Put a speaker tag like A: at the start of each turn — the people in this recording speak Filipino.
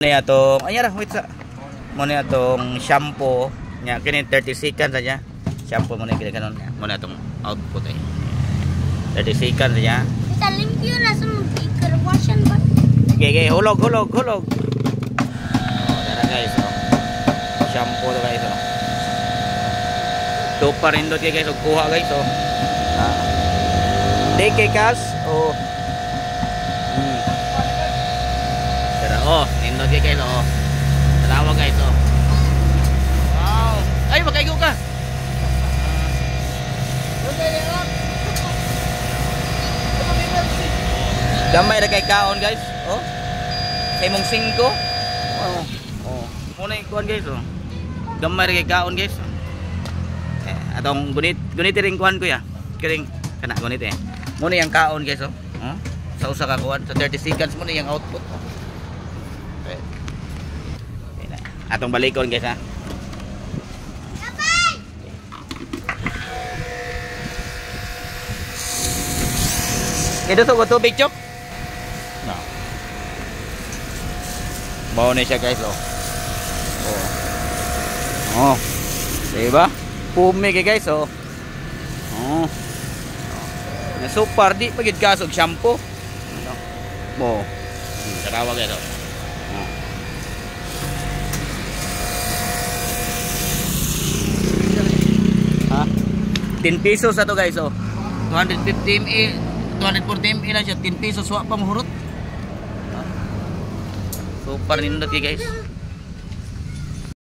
A: Muna itong, ayan wait sa. Muna itong shampoo. Nya, kini 30 seconds saja. Shampoo muna kini kanon. Muna itong output eh. 30 seconds saja.
B: Kita limpyo na sa mga washan ba?
A: Okay, hulog. Tara guys, oh. Shampoo to guys, oh. Tupa rin doon guys, kuha guys, oh. Take kas, oh. Tara, oh, nindot guys, oh. Tarawa guys, oh. Wow. Ay, makaigo ka. Gamay na kay kaon guys, oh. Kay mong 5. Oh. Muna yung kuhan guys, oh. Gamay na kay kaon guys. Atong gunit ring kuhan ko ya. Kiring kana gunit eh. Muna yung kaon guys, oh. Sa usa ka kuhan sa 30 seconds muna yung output. Okay. Atong balikon guys ha. Ito to tubig chok. No. Bawa na siya guys, oh. Oh. Diba? Pumi kay guys, oh. Oh. Na super di pagid kasog shampoo. Mo. Tarawa guys, oh. Ha? 10 pesos ato guys, oh. 250 ml, 240 ml lang siya, 10 pesos wa pa mahurot. Super nindot guys.